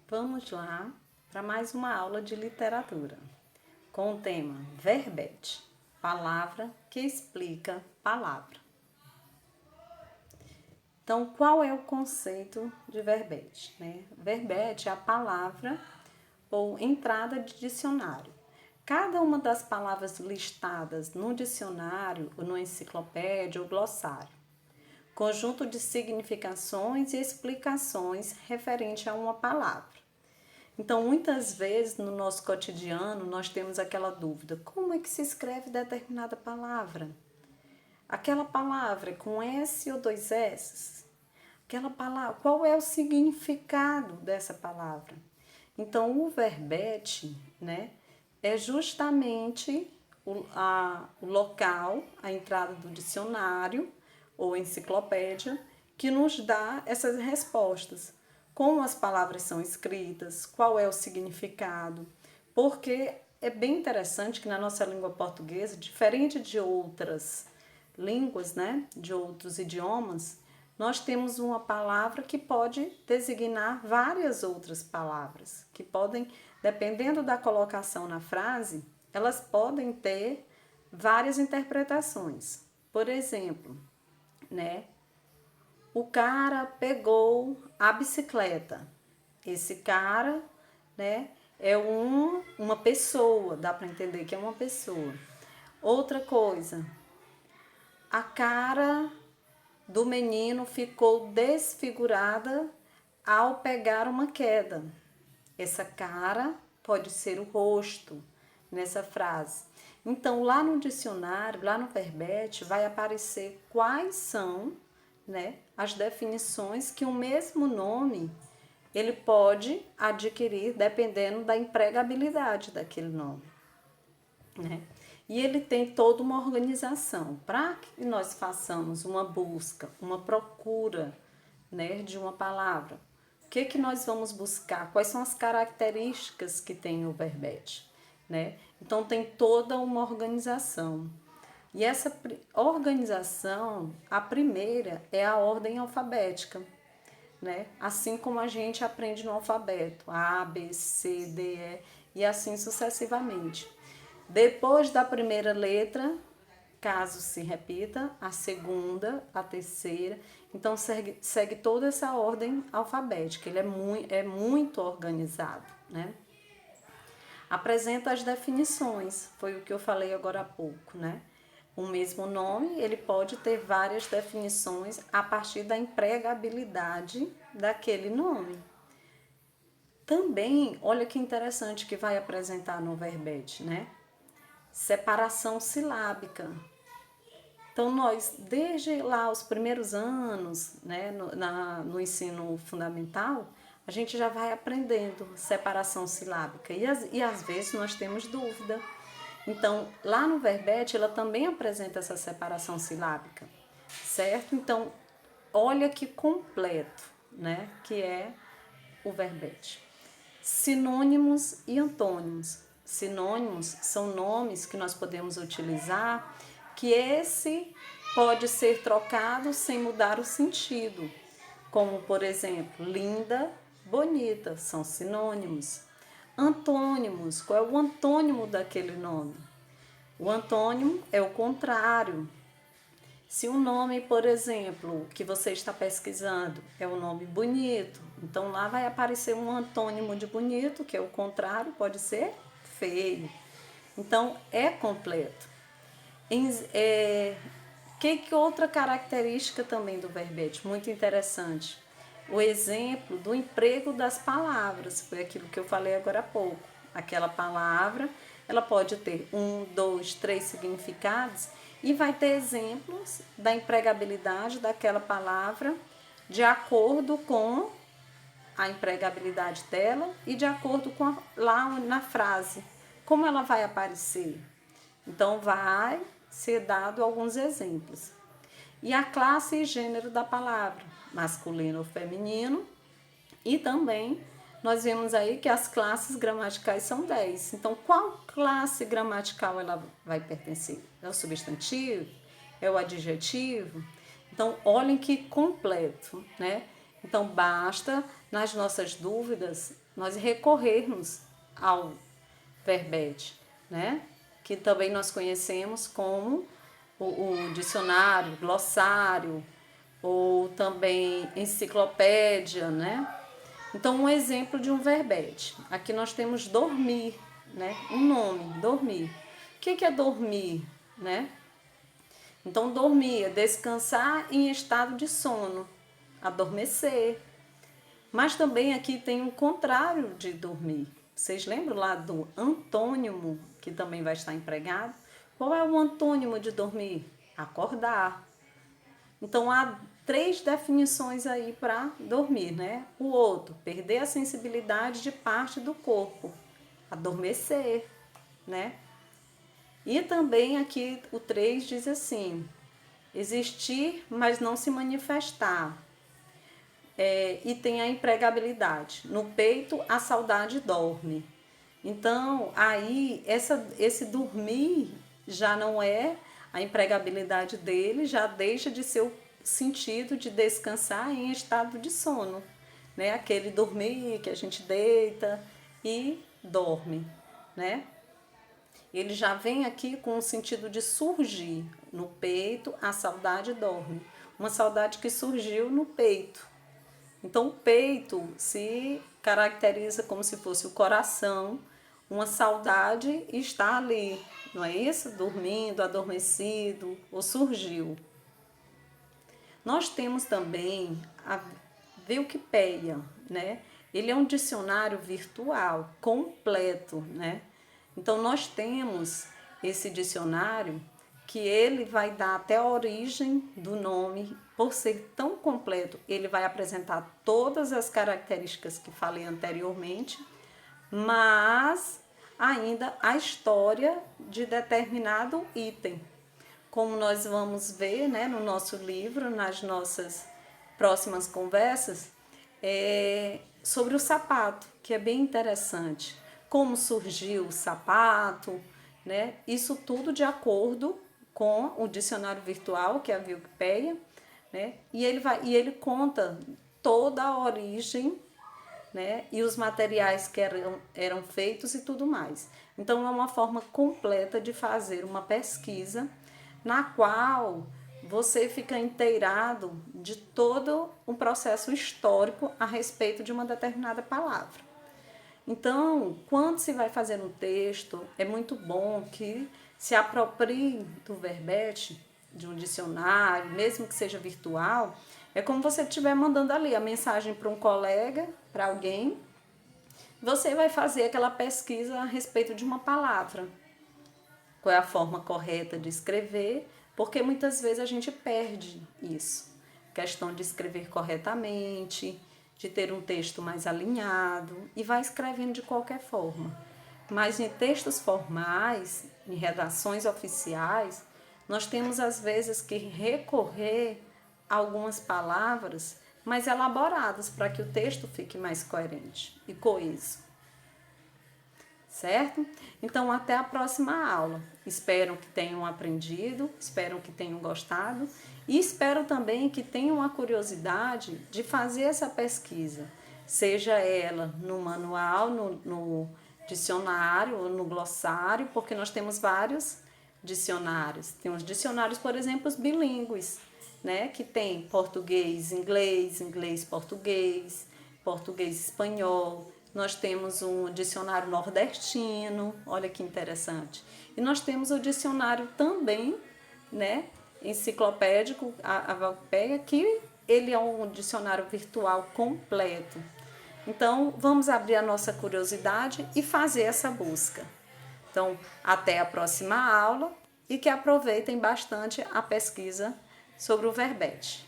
Vamos lá para mais uma aula de literatura com o tema verbete, palavra que explica palavra. Então, qual é o conceito de verbete, Verbete é a palavra ou entrada de dicionário. Cada uma das palavras listadas no dicionário, ou no enciclopédia ou glossário, conjunto de significações e explicações referente a uma palavra. Então, muitas vezes no nosso cotidiano nós temos aquela dúvida: como é que se escreve determinada palavra? Aquela palavra é com S ou dois S? Aquela palavra, qual é o significado dessa palavra? Então, o verbete, é justamente o local, a entrada do dicionário ou enciclopédia que nos dá essas respostas. Como as palavras são escritas, qual é o significado, porque é bem interessante que na nossa língua portuguesa, diferente de outras línguas, de outros idiomas, nós temos uma palavra que pode designar várias outras palavras, que podem, dependendo da colocação na frase, elas podem ter várias interpretações. Por exemplo, o cara pegou a bicicleta. Esse cara, é uma pessoa, dá para entender que é uma pessoa. Outra coisa, a cara do menino ficou desfigurada ao pegar uma queda. Essa cara pode ser o rosto nessa frase. Então, lá no dicionário, lá no verbete, vai aparecer quais são, as definições que o mesmo nome ele pode adquirir dependendo da empregabilidade daquele nome, E ele tem toda uma organização para que nós façamos uma busca, uma procura, de uma palavra. O que nós vamos buscar? Quais são as características que tem o verbete, Então tem toda uma organização. E essa organização, a primeira é a ordem alfabética, Assim como a gente aprende no alfabeto, A, B, C, D, E e assim sucessivamente. Depois da primeira letra, caso se repita, a segunda, a terceira. Então, segue toda essa ordem alfabética. Ele é muito organizado, Apresenta as definições, foi o que eu falei agora há pouco, O mesmo nome, ele pode ter várias definições a partir da empregabilidade daquele nome. Também, olha que interessante que vai apresentar no verbete, Separação silábica. Então, nós, desde lá os primeiros anos, no ensino fundamental, a gente já vai aprendendo separação silábica e às vezes nós temos dúvida. Então, lá no verbete, ela também apresenta essa separação silábica, certo? Então, olha que completo, que é o verbete. Sinônimos e antônimos. Sinônimos são nomes que nós podemos utilizar que esse pode ser trocado sem mudar o sentido, como, por exemplo, linda, bonita, são sinônimos. Antônimos, qual é o antônimo daquele nome? O antônimo é o contrário. Se o nome, por exemplo, que você está pesquisando é um nome bonito, então lá vai aparecer um antônimo de bonito, que é o contrário, pode ser feio. Então, é completo. Que outra característica também do verbete? Muito interessante. O exemplo do emprego das palavras, foi aquilo que eu falei agora há pouco. Aquela palavra, ela pode ter 1, 2, 3 significados e vai ter exemplos da empregabilidade daquela palavra de acordo com a empregabilidade dela e de acordo com lá na frase, como ela vai aparecer. Então, vai ser dado alguns exemplos. E a classe e gênero da palavra, masculino ou feminino, e também nós vemos aí que as classes gramaticais são 10. Então, qual classe gramatical ela vai pertencer? É o substantivo? É o adjetivo? Então, olhem que completo, Então, basta, nas nossas dúvidas, nós recorrermos ao verbete, né? Que também nós conhecemos como o dicionário, glossário, ou também enciclopédia, né? Então, um exemplo de um verbete. Aqui nós temos dormir, né? Um nome, dormir. O que é dormir, né? Então, dormir é descansar em estado de sono, adormecer. Mas também aqui tem o contrário de dormir. Vocês lembram lá do antônimo, que também vai estar empregado? Qual é o antônimo de dormir? Acordar. Então, há 3 definições aí para dormir, né? O outro, perder a sensibilidade de parte do corpo, adormecer, né? E também aqui o 3 diz assim, existir, mas não se manifestar. E tem a empregabilidade. No peito, a saudade dorme. Então, aí, esse dormir já não é a empregabilidade dele, já deixa de ser o sentido de descansar em estado de sono, né? Aquele dormir que a gente deita e dorme, né? Ele já vem aqui com o sentido de surgir. No peito, a saudade dorme. Uma saudade que surgiu no peito. Então, o peito se caracteriza como se fosse o coração, uma saudade está ali, não é isso? Dormindo, adormecido ou surgiu. Nós temos também a Wikipedia, né? Ele é um dicionário virtual completo, né? Então, nós temos esse dicionário que ele vai dar até a origem do nome, por ser tão completo, ele vai apresentar todas as características que falei anteriormente, mas ainda a história de determinado item. Como nós vamos ver, né, no nosso livro, nas nossas próximas conversas, sobre o sapato, que é bem interessante. Como surgiu o sapato, né? Isso tudo de acordo com o dicionário virtual, que é a Wikipedia, né? E ele conta toda a origem, né? E os materiais que eram feitos e tudo mais. Então, é uma forma completa de fazer uma pesquisa na qual você fica inteirado de todo um processo histórico a respeito de uma determinada palavra. Então, quando se vai fazer um texto, é muito bom que se aproprie do verbete, de um dicionário, mesmo que seja virtual. É como você estiver mandando ali a mensagem para um colega, para alguém. Você vai fazer aquela pesquisa a respeito de uma palavra. Qual é a forma correta de escrever, porque muitas vezes a gente perde isso. Questão de escrever corretamente, de ter um texto mais alinhado e vai escrevendo de qualquer forma. Mas em textos formais, em redações oficiais, nós temos às vezes que recorrer a algumas palavras mais elaboradas para que o texto fique mais coerente e coeso. Certo? Então, até a próxima aula. Espero que tenham aprendido, espero que tenham gostado e espero também que tenham a curiosidade de fazer essa pesquisa, seja ela no manual, no dicionário ou no glossário, porque nós temos vários dicionários. Tem os dicionários, por exemplo, os bilíngues, né? Que tem português, inglês, português, português, espanhol. Nós temos um dicionário nordestino, olha que interessante. E nós temos o dicionário também, né, enciclopédico, a Wikipedia, que ele é um dicionário virtual completo. Então, vamos abrir a nossa curiosidade e fazer essa busca. Então, até a próxima aula e que aproveitem bastante a pesquisa sobre o verbete.